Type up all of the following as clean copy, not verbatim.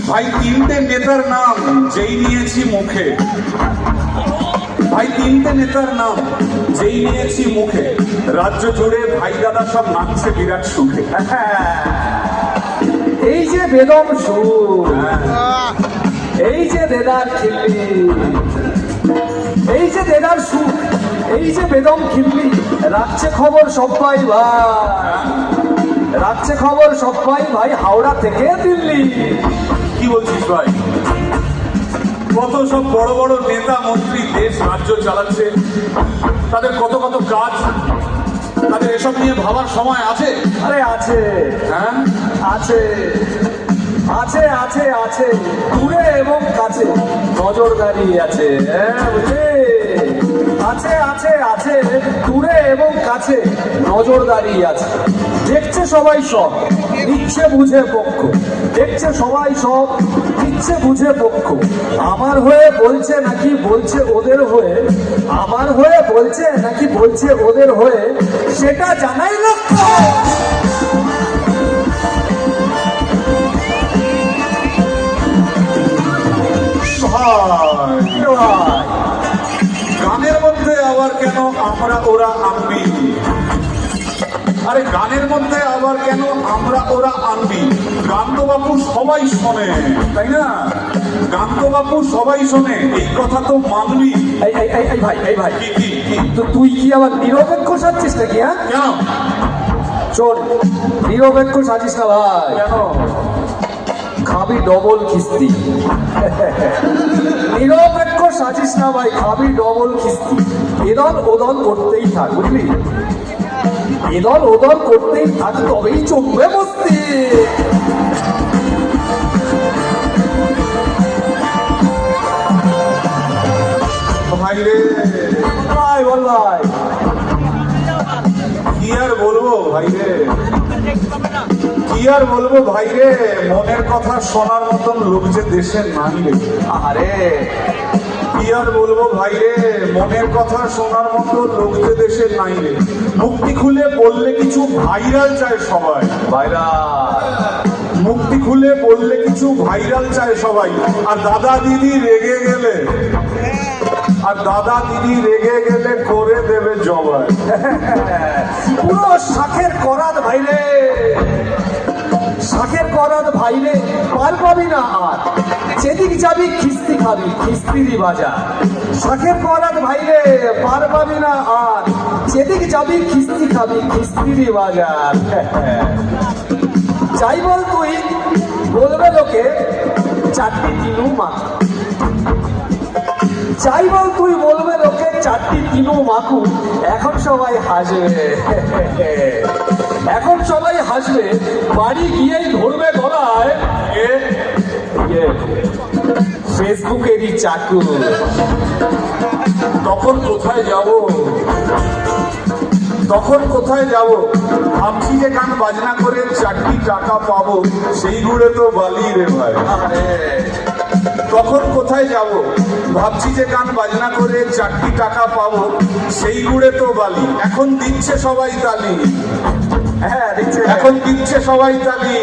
ভাই তিনটে নেতার নাম যেই নিয়েছি মুখে, ভাই তিনটে নেতার নাম যেই নিয়েছি মুখে, রাজ্য জুড়ে ভাই দাদা সব নাচছে বিরাট সুখে। এই যে বেদম সুর, এই যে দেদার খিল্লি, এই যে দেদার সুর, এই যে বেদম খিল্লি, রাখছে খবর সবাই ভাই, রাখছে খবর সবাই ভাই হাওড়া থেকে দিল্লি। কি বলছিস ভাই? কত সব বড় বড় নেতা মন্ত্রী দেশ রাজ্য চালাচ্ছে, তাদের কত কত কাজ, তাদের এসব নিয়ে ভাবার সময় আছে? আরে আছে, হ্যাঁ আছে, আছে, আছে, আছে, দূরে এবং কাছে নজরদারি আছে। হ্যাঁ বুঝলি, আছে, আছে, আছে, দূরে এবং কাছে নজরদারি আছে। দেখছে সবাই সব, নিচ্ছে বুঝে পক্ষ, দেখছে সবাই সব, নিচ্ছে বুঝে পক্ষ। আমার হয়ে বলছে নাকি বলছে ওদের হয়ে, আমার হয়ে বলছে নাকি বলছে ওদের হয়ে, সেটা জানাই লক্ষ্য। গানের মধ্যে আবার কেন আমরা ওরা আনবি? আরে গানের মধ্যে আবার কেন আমরা ওরা আনবি? গান তো বাপু সবাই শোনে, তাই না? গান তো বাপু সবাই শোনে, এই কথা তো মানবি। এই ভাই, এই ভাই, কি কি কি? তো তুই কি আবার নিরপেক্ষ সাজছিস নাকি? হ্যাঁ কেন চল, নিরপেক্ষ সাজিস না ভাই, কেন? খাবি ডবল কিস্তি। নিরপেক্ষ সাজিস না ভাই, খাবি ডবল কিস্তি। এদল ওদল করতেই থাক, বুঝলি? এদল ওদল করতেই থাক, তবেই চলবে মস্তি। ভাই রে, ভাই বল ভাই, কি আর বলবো ভাই রে, কি আর বলবো ভাই রে, মনের কথা শোনার মতন লোক যে দেশে নাই রে। আরে কি আর বলবো ভাই রে, মনের কথা শোনার মতো লোক যে দেশে নাই রে। মুক্তি খুলে বললে কিছু ভাইরাল চায় সবাই, ভাইরাল, মুক্তি খুলে বললে কিছু ভাইরাল চায় সবাই। আর দাদা দিদি রেগে গেলে, আর দাদা দিদি রেগে গেলে করে দেবে জবাই। পুরো শাখের করাত ভাইরে, শাখের করাত ভাইরে, পার পাবি না আর, যেদিক যাবি খিস্তি খাবি, খিস্তিরই বাজার। শাখের করাত ভাইরে, পার পাবি না আর, যেদিক যাবি খিস্তি খাবি, খিস্তিরই বাজার। যাই বল তুই, বলবে লোকে চারটি তিনু মাখু। যাই বল তুই, বলবে লোকে চারটি তিনু মাখু। এখন সবাই হাসবে, এখন সবাই হাসবে, বাড়ি গিয়েই ধরবে গলায় ফেসবুকেরই চাকু। তখন কোথায় যাব, তখন কোথায় যাব? ভাবছি যে গান বাজনা করে চারটি টাকা পাবো, সেই ঘুরে তো বালি রে ভাই। তখন কোথায় যাব? ভাবছি যে গান বাজনা করে চারটি টাকা পাবো, সেই ঘুরে তো বালি। এখন দিচ্ছে সবাই তালি, হ্যাঁ দিচ্ছে, এখন দিচ্ছে সবাই তালি।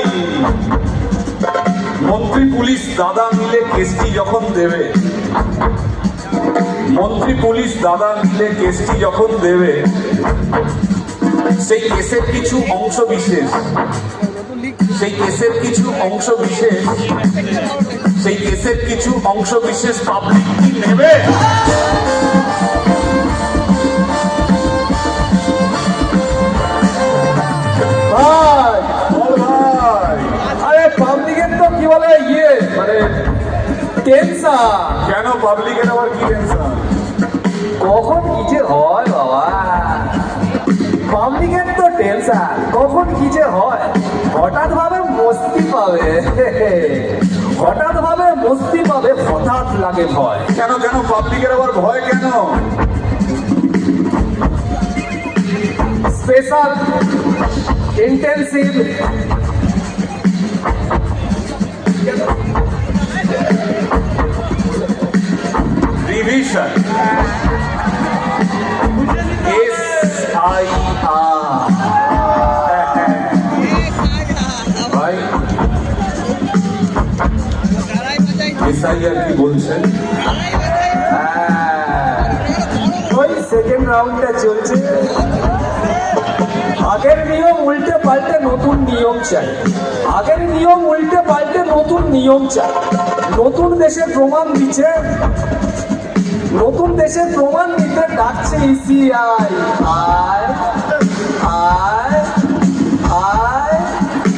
মন্ত্রী পুলিশ দাদা মিলে কেসটি যখন দেবে, মন্ত্রী পুলিশ দাদা মিলে কেসটি যখন দেবে, সেই কেসের কিছু অংশ বিশেষ, সেই কেসের কিছু অংশ বিশেষ, সেই কেসের কিছু অংশ বিশেষ পাবলিক কি নেবে? ভাই বল ভাই। আরে পাবলিকের তো কি বলে ইয়ে মানে টেনশন। কেন পাবলিকের আবার কি টেনশন? কখন কি যে হয় বাবা, পাবলিকের তো টেনশন, কখন কি যে হয়। হঠাৎ ভাবে মস্তি পাবে, হঠাৎ ভাবে মস্তি পাবে, হঠাৎ লাগে ভয়। কেন কেন পাবলিকের আবার ভয় কেন? Special intensive revision, SIR। ভাই এসআইআর কি বলছে? হ্যাঁ, ওই সেকেন্ড রাউন্ডটা চলছে। আগের নিয়ম উল্টে পাল্টে নতুন নিয়ম চাই, আগের নিয়ম উল্টে পাল্টে নতুন নিয়ম চাই। নতুন দেশে প্রমাণ দিচ্ছে, নতুন দেশে প্রমাণ দিতে ডাকছে ইসিআই। আয় আয় আয়,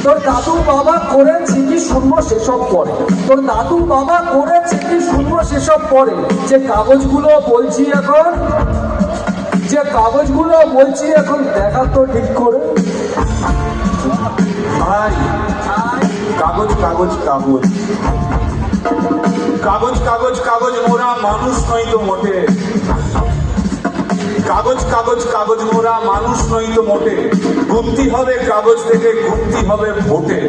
তোর দাদু বাবা করেছে কি শুনবো সেসব পরে, তোর দাদু বাবা করেছে কি শুনবো সেসব পরে। যে কাগজগুলো বলছি এখন, যে কাগজগুলো বলছি এখন দেখা তো ঠিক করে। ভাই, কাগজ কাগজ কাগজ কাগজ কাগজ কাগজ মোরা মানুষ নই তো মোটে। কাগজ কাগজ কাগজ মোরা মানুষ নই তো মোটে। গুনতি হবে কাগজ থেকে, গুনতি হবে ভোটে।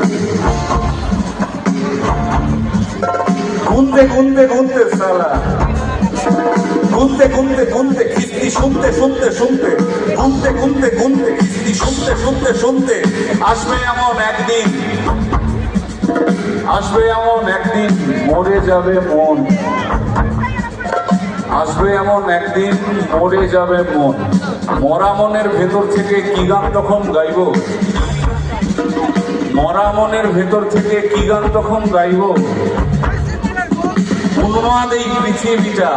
গুনতে গুনতে গুনতে সালা, গুনতে গুনতে গুনতে কিস্তি শুনতে শুনতে শুনতে, গুনতে গুনতে গুনতে কিস্তি শুনতে শুনতে শুনতে, আসবে এমন একদিন, আসবে এমন একদিন মরে যাবে মন। আসবে এমন একদিন মরে যাবে মন। মরা মনের ভেতর থেকে কি গান তখন গাইব? মরা মনের ভেতর থেকে কি গান তখন গাইব? উন্মাদ এই পৃথিবীটা,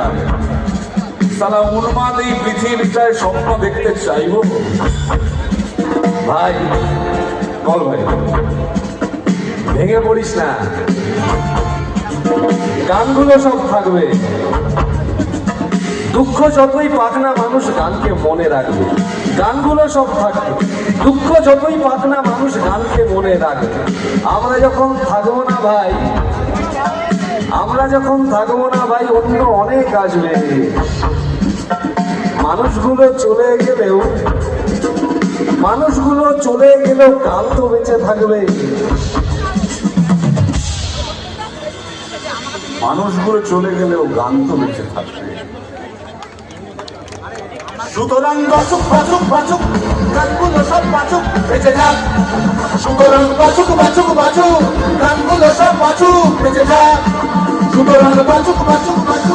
সালা উন্মাদ এই পৃথিবীটায় স্বপ্ন দেখতে চাইব। ভাই বল ভাই, ভেঙে পড়িস না, গানগুলো সব থাকবে। দুঃখ যতই পাক না মানুষ গানকে মনে রাখবে, গানগুলো সব থাকবে। দুঃখ যতই পাক না মানুষ গানকে মনে রাখবে। আমরা যখন থাকবো না ভাই, আমরা যখন থাকবো না ভাই, অন্য অনেক আসবে। মানুষগুলো চলে গেলেও, মানুষগুলো চলে গেলেও গান তো বেঁচে থাকবে। মানুষগুলো চলে গেলেও গান তো বেঁচে থাকবে। সুতরাং বাঁচুক বাঁচুক বাঁচুক, গানগুলো সব বাঁচুক, বেঁচে থাক। সুতরাং বাঁচুক বাঁচুক বাঁচুক, গানগুলো সব বাঁচুক, বেঁচে থাক। সুতরাং বাঁচুক বাঁচুক বাঁচুক।